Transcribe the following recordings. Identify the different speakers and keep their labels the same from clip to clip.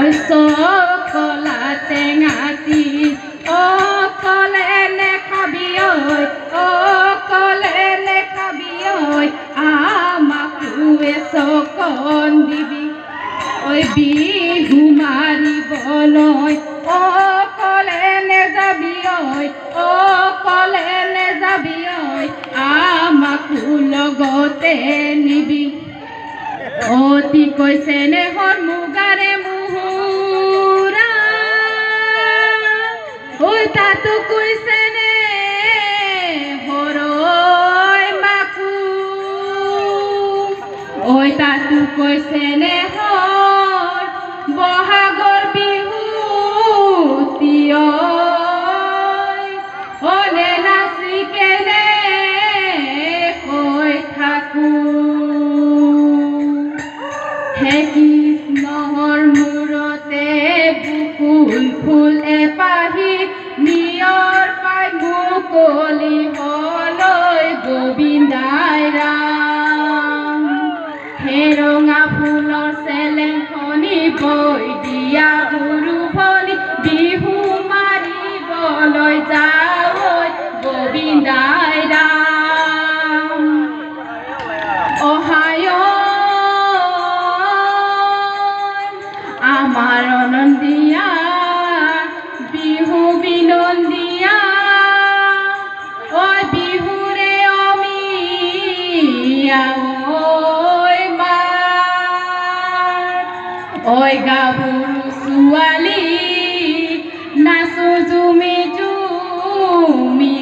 Speaker 1: ঐ চকলা টেঙাটি অকলে নেখাবি অকলে নেখাবি আমাকোৱে চকন দিবি ঐ বিহু মাৰিবলৈ অকলে নেযাবি অকলে নেযাবি আমাকো লগতে নিবি অতি কৈছে নেহৰ মুগাৰে মুহুৰা ঐ তাতো কৈছে নে হৰৈ মাকো ঐ তাতো কৈছে নেহৰ বহাগৰ বিহুতি অনে নাচি কেনে কৈ থাকো হে কৃষ্ণৰ মূৰতে বুকুল ফুল এপাহি নিয়ৰ পাই মুকলি হলৈ গোবিন্দাই ৰাম হে ৰঙা ফুলৰ চেলেংখনি বৈ দিয়া গুৰু ভনী বিহু মাৰিবলৈ যাওঁ গোবিন্দাই ৰাম অহায় আমাৰ অনন্দিয়া বিহু বিনন্দিয়া ঐ বিহুৰে অমিয়া ঐ গাভৰু ছোৱালী নাচো জুমি জুমি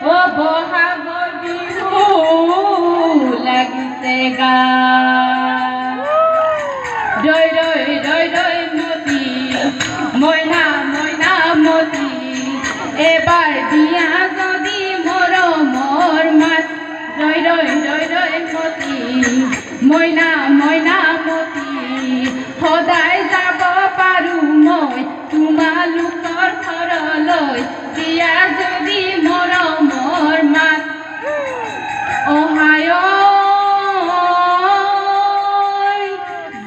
Speaker 1: ঐ বহাগৰ বিহু লাগিছে গা ৰৈ ৰৈ ৰৈ ৰৈ মতি মইনা মইনা মতি এবাৰ দিয়া যদি মৰমৰ মাত ৰৈ ৰৈ ৰৈ ৰৈ মতি মইনা মইনা মতি সদায় যাব পাৰো মই তোমালোকৰ ঘৰলৈ দিয়া যদি মৰমৰ মাত অহায়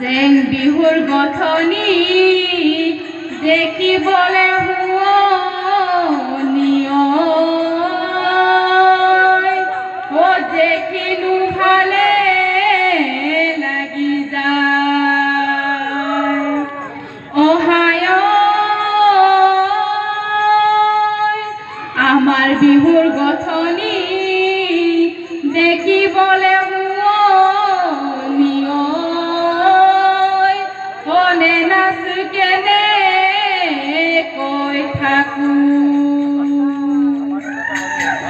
Speaker 1: জেং বিহুৰ গঠনি দেখিবলৈ শুৱনি দেখিলো ভালে লাগি যায় অহায় আমাৰ বিহুৰ গঠনি দেখিবলৈ নাচ কেনে কৈ থাকো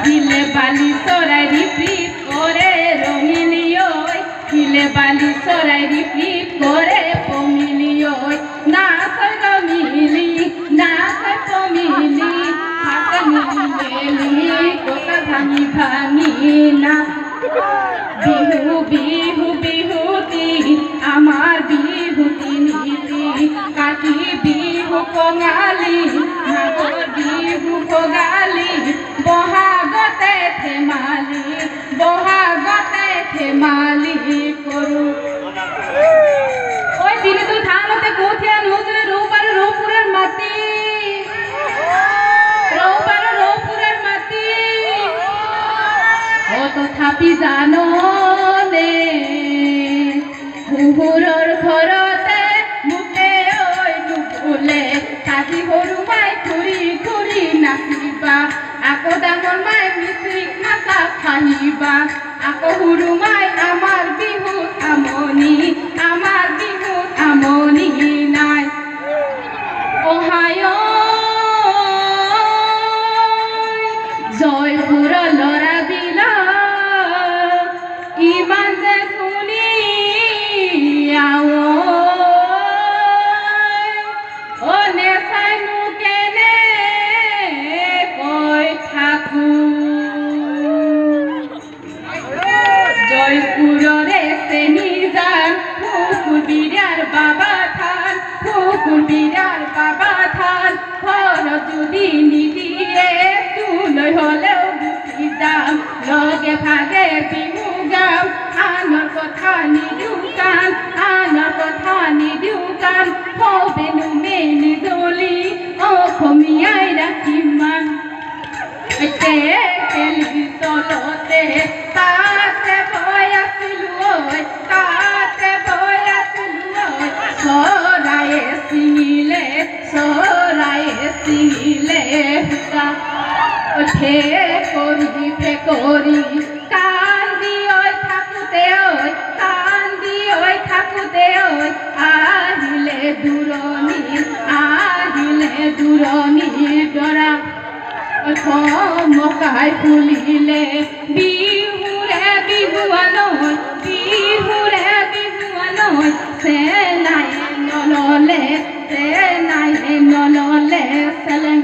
Speaker 1: দিলে বালি চৰাই ৰিপিট কৰে ৰঙিলি দিলে বালি চৰাই ৰিপিট কৰে পমিলি নাচ ৰঙিলি নাচ পমিলি মিলি কথা ভাঙি ভাঙি না বিহু বিহু বিহুতি আমাৰ বিহুতি নীতি কাতি বিহু কঙালী মাঘৰ বিহু ভোগালী বহাগতে ধেমালি কৰো ঐ দিনটো ধানতে কঠীয়া নজৰে ৰৌবাৰে ৰৌপুৰৰ মাটি তথাপি জাননে শুহুৰৰ ঘৰতে মোকে নুফুলে কাজি সৰু মাই ঘূৰি ঘূৰি নাচিবা আকৌ ডাঙৰ মাই মিচিক নাচা খাহিবা আকৌ সৰু মাই আমাৰ বিহুত আমনি নাই অহায় জয়পুৰৰ ল'ৰাবিলাক ইমান যে ধুনীয়া নেচাইনো কেনে কৈ থাকো জয়পুৰৰে চেনি যান ফুকুৰ বিৰাৰ বাবা থান ঘৰত যদি নিদিয়ে তোলৈ হ'লেও গুচি যাম লগে ভাগে বিহু গাম আনৰ কথা নিদো কাণ আনৰ কথা দূৰণিৰ দৰা মকাই ফুলিলে বিহুৰে বিহুৱালৈ বিহুৰে বিহুৱালৈ চেনাই নললে চেলেং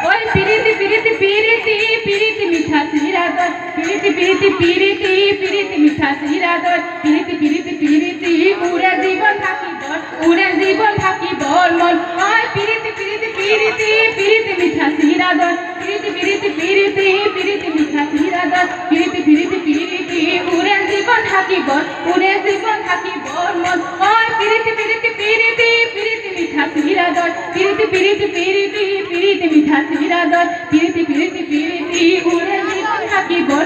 Speaker 1: ওই পিরিতি পিরিতি পিরিতি পিরিতি মিঠা সিরাদর পিরিতি পিরিতি পিরিতি পিরিতি মিঠা সিরাদর পিরিতি পিরিতি পিরিতি উড়ে জীবন থাকিবর মন ওই পিরিতি পিরিতি পিরিতি পিরিতি মিঠা সিরাদর পিরিতি পিরিতি পিরিতি পিরিতি মিঠা সিরাদর পিরিতি পিরিতি পিরিতি উড়ে জীবন থাকিবর মন ওই পিরিতি পিরিতি পিরিতি পিরিতি মিঠা সিরাদর পিরিতি পিরিতি পিরিতি পিরিতি মিঠা সিরাদর পিরিতি পিরিতি পিরিতি উড়ে জীবন থাকিবর